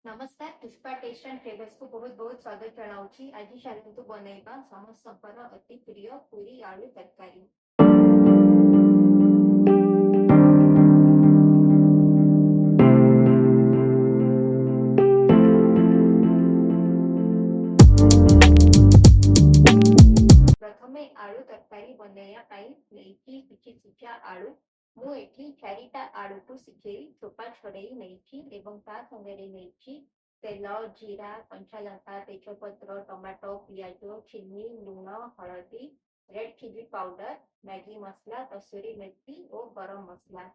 नमस्कार Pushpa test and flavours को बहुत बहुत स्वागत जनाऊँगी। आज चलतु बनैबा समस्तकर अति प्रिय पूरी आलू तरकारी। प्रथमे आलू तरकारी बनैया पाई नेइकी किछि सिझा आलू मु एठी 4टा आलू को सिझेई चोपा छड़ेई नेइछि एवं ता संगरे नेइछि तेल जीरा कंचा लंका तेजपत्र टमाटो पियाज चीनी लूण हलदी रेड चिली पाउडर मैगी मसला कसूरी मेथी और गरम मसला।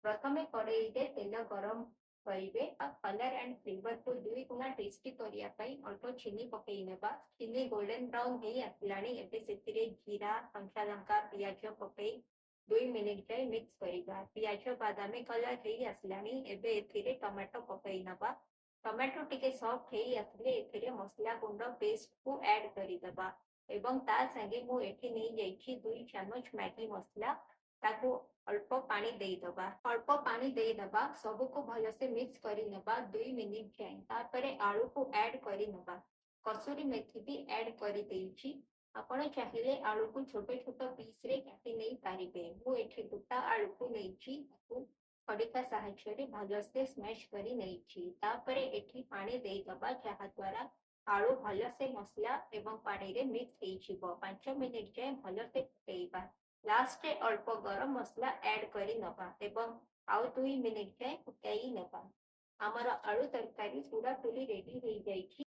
प्रथमे कड़ाई रे तेल गरम करिवे कलर एंड फ्लेवर को दुई गुना टेस्टी करिया पई अल्प चीनी पकई नेबा। चीनी गोल्डन ब्राउन हे आसलाणी एबे सेतिरे जीरा कंचा लंका पियाज पकई 2 मिनिट जाए मिक्स करिबा। पियाज बादामी कलर हे आसलाणी एबे एथिरे टमाटो पकई नबा। टमाटो टिके सॉफ्ट हे आसले एथिरे मसला गुंड पेस्ट को ऐड करि दबा एवं ता संगे मु एठी नै जाईछि 2 चम्मच मैगी मसला ताको अल्प पानी देदबा सब को भल से मिक्स करी नबा 2 मिनिट जाए तापरे आलू को ऐड करी नबा। कसूरी मेथी भी ऐड करी देइछि। आपण चाहिए आलू को छोटे छोटे पीस रे काटी नहीं पारिबे। मु एठी गोटा आलू को लेछि ताको खड़िका सहायता रे भल से स्मैश करी नेछि। तापरे एठी पानी देदबा जहा द्वारा आलू भल से मसला एवं पानी रे मिक्स हेइ छिबो। 5 मिनिट जाए भल से फुटेइबा। लास्ट अल्प गरम मसला ऐड करी नबा एवं आउ 2 मिनिट जाए फुटाई नबा। आमर आलू तरकारी पूरा पूरी रेडी हो जाइछि।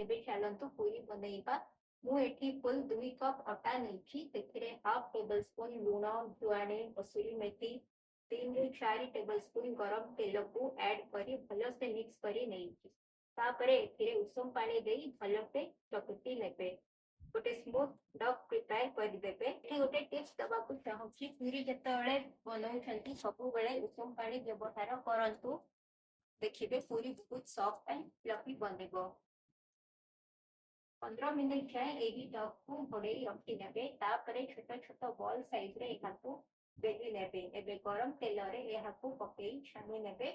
एबे चलंतु पूरी बनैबा। मु एठी फुल 2 कप अटा नेछि तेथिरे हाफ टेबल स्पून लूण जुआणी कसूरी मेथी 3 ରୁ 4 टेबल स्पून गरम तेल को ऐड करी भल से मिक्स करी नेछि। तापरे एथिरे उषुम पानी देई भल से चकटी नेबे। गोटे स्मूथ डक प्रिपेयर कर देबे। एठी गोटे टिप्स दबा को चाहूची पूरी जतबेले बनाउछंती सबु बेले उषुम पानी व्यवहार करंतु देखिबे पूरी बहुत सॉफ्ट एंड फ्लफी बनेबो। 15 मिनिट जाए एही डक को घोड़ेई रखी नेबे। तापरे छोट छोट बॉल साइज रे एहाकू बेली नेबे। एबे गरम तेल रे एहाकू पकेई छानी नेबे।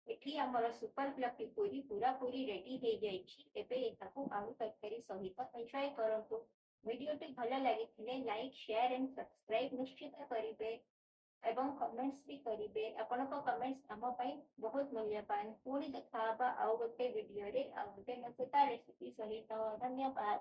एठी हमर सुपर फ्लफी पूरी पूरा पूरी रेडी हो जाइछि। एबे एहाकू आलू तरकारी सहित एन्जॉय करंतु। वीडियो टी भल लागिथिले लाइक शेयर एंड सब्सक्राइब निश्चित करिवे एवं कमेंट्स भी करिवे। आपनको कमेंट्स हम पई बहुत मूल्यवान। पुणी देखा आउ गोटे वीडियो रे आउ गोटे मजेदार रेसिपी सहित। धन्यवाद।